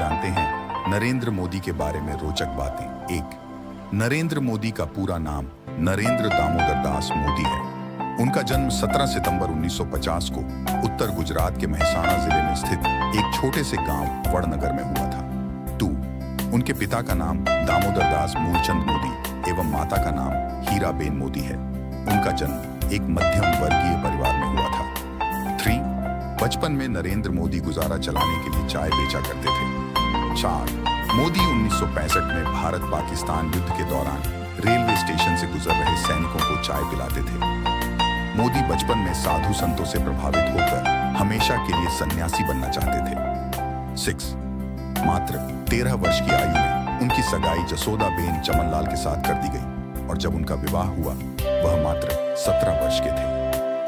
जानते हैं नरेंद्र मोदी के बारे में रोचक बातें। एक, नरेंद्र मोदी का पूरा नाम नरेंद्र दामोदर दास मोदी है। उनका जन्म 17 सितंबर 1950 को उत्तर गुजरात के मेहसाणा जिले में स्थित एक छोटे से गांव वड़नगर में हुआ था। 2, उनके पिता का नाम दामोदर दास मूलचंद मोदी एवं माता का नाम हीराबेन मोदी है। उनका जन्म एक मध्यम वर्गीय परिवार में हुआ था। 3, बचपन में नरेंद्र मोदी गुजारा चलाने के लिए चाय बेचा करते थे। 4, मोदी 1965 में भारत पाकिस्तान युद्ध के दौरान रेलवे स्टेशन से गुजर रहे सैनिकों को चाय पिलाते थे। मोदी बचपन में साधु संतों से प्रभावित होकर हमेशा के लिए सन्यासी बनना चाहते थे। 6, मात्र 13 वर्ष की आयु में उनकी सगाई जसोदाबेन चमनलाल के साथ कर दी गई और जब उनका विवाह हुआ वह मात्र 17 वर्ष के थे।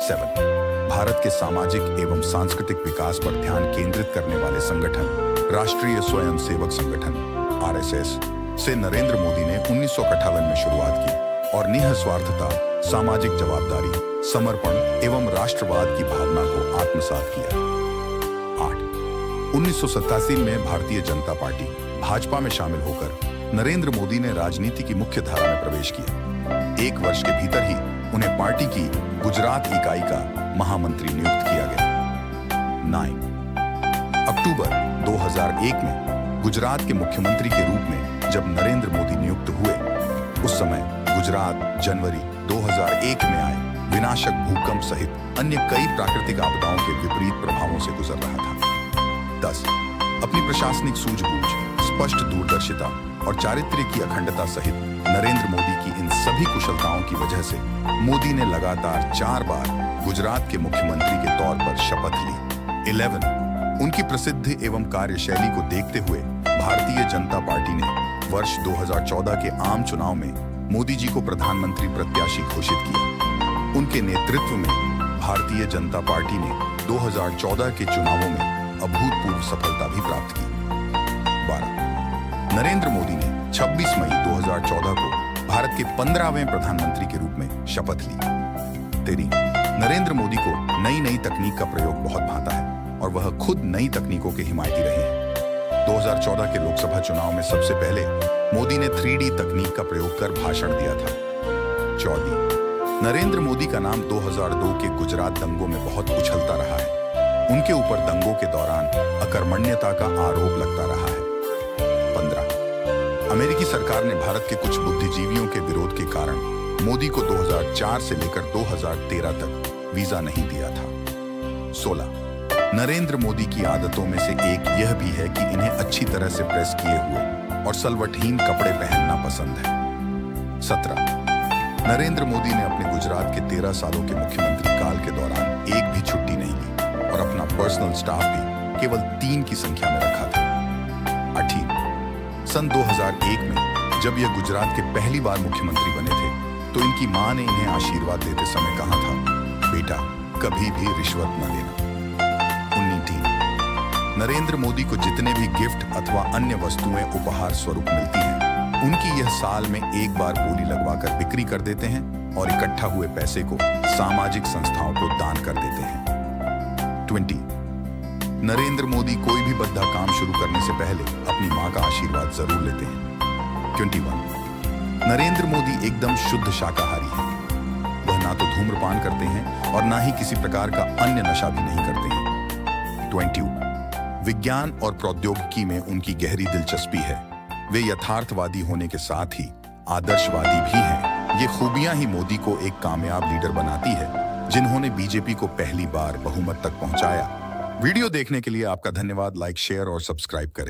7, भारत के सामाजिक एवं सांस्कृतिक विकास पर ध्यान केंद्रित करने वाले संगठन राष्ट्रीय स्वयंसेवक संगठन (आरएसएस) से नरेंद्र मोदी ने 1958 में शुरुआत की और निःस्वार्थता, सामाजिक जवाबदारी, समर्पण एवं राष्ट्रवाद की भावना को आत्मसात किया। 8, 1987 में भारतीय जनता पार्टी भाजपा में शामिल होकर नरेंद्र मोदी ने राजनीति की मुख्य धारा में प्रवेश किया। 1 वर्ष के भीतर ही उन्हें पार्टी की गुजरात इकाई का महामंत्री नियुक्त किया गया। 9, अक्टूबर 2001 में गुजरात के मुख्यमंत्री के रूप में जब नरेंद्र मोदी नियुक्त हुए, उस समय गुजरात जनवरी 2001 में आए विनाशक भूकंप सहित अन्य कई प्राकृतिक आपदाओं के विपरीत प्रभावों से गुजर रहा था। 10, अपनी प्रशासनिक सूझबूझ, स्पष्ट दूरदर्शिता और चारित्र्य की अखंडता सहित नरेंद्र मोदी की इन सभी कुशलताओं की वजह से मोदी ने लगातार 4 बार गुजरात के मुख्यमंत्री के तौर पर शपथ ली। 11, उनकी प्रसिद्धि एवं कार्यशैली को देखते हुए भारतीय जनता पार्टी ने वर्ष 2014 के आम चुनाव में मोदी जी को प्रधानमंत्री प्रत्याशी घोषित किया। उनके नेतृत्व में भारतीय जनता पार्टी ने 2014 के चुनावों में अभूतपूर्व सफलता भी प्राप्त की। 12, नरेंद्र मोदी ने 26 मई 2014 को भारत के 15वें प्रधानमंत्री के रूप में शपथ ली। 13, नरेंद्र मोदी को नई तकनीक का प्रयोग बहुत भाता है और वह खुद नई तकनीकों के हिमायती रहे हैं। 2014 के लोकसभा चुनाव में सबसे पहले मोदी ने 3D तकनीक का प्रयोग कर भाषण दिया था। 14, नरेंद्र मोदी का नाम 2002 के गुजरात दंगों में बहुत उछलता रहा है। उनके ऊपर दंगों के दौरान अकर्मण्यता का आरोप लगता रहा है। 15, अमेरिकी सरकार ने भारत के कुछ बुद्धिजीवियों के विरोध के कारण मोदी को 2004 से लेकर 2013 तक वीजा नहीं दिया था। 16, नरेंद्र मोदी की आदतों में से एक यह भी है कि इन्हें अच्छी तरह से प्रेस किए हुए और सलवटहीन कपड़े पहनना पसंद है। 17, नरेंद्र मोदी ने अपने गुजरात के 13 सालों के मुख्यमंत्री काल के दौरान एक भी छुट्टी नहीं ली और अपना पर्सनल स्टाफ भी केवल 3 की संख्या में रखा था। 18, सन 2001 में जब यह गुजरात के पहली बार मुख्यमंत्री बने थे तो इनकी मां ने इन्हें आशीर्वाद देते समय कहा था, बेटा कभी भी रिश्वत न लेना। 19, नरेंद्र मोदी को जितने भी गिफ्ट अथवा अन्य वस्तुएं उपहार स्वरूप मिलती हैं, उनकी यह साल में एक बार बोली लगवाकर बिक्री कर देते हैं और इकट्ठा हुए पैसे को सामाजिक संस्थाओं को दान कर देते हैं। 20, नरेंद्र मोदी कोई भी बद्दा काम शुरू करने से पहले अपनी मां का आशीर्वाद जरूर लेते हैं। 21, नरेंद्र मोदी एकदम शुद्ध शाकाहारी हैं। वह ना तो धूम्रपान करते हैं और ना ही किसी प्रकार का अन्य नशा भी नहीं करते हैं। 22, विज्ञान और प्रौद्योगिकी में उनकी गहरी दिलचस्पी है। वे यथार्थवादी होने के साथ ही आदर्शवादी भी हैं। ये खूबियां ही मोदी को एक कामयाब लीडर बनाती है, जिन्होंने बीजेपी को पहली बार बहुमत तक पहुंचाया। वीडियो देखने के लिए आपका धन्यवाद। लाइक, शेयर और सब्सक्राइब करें।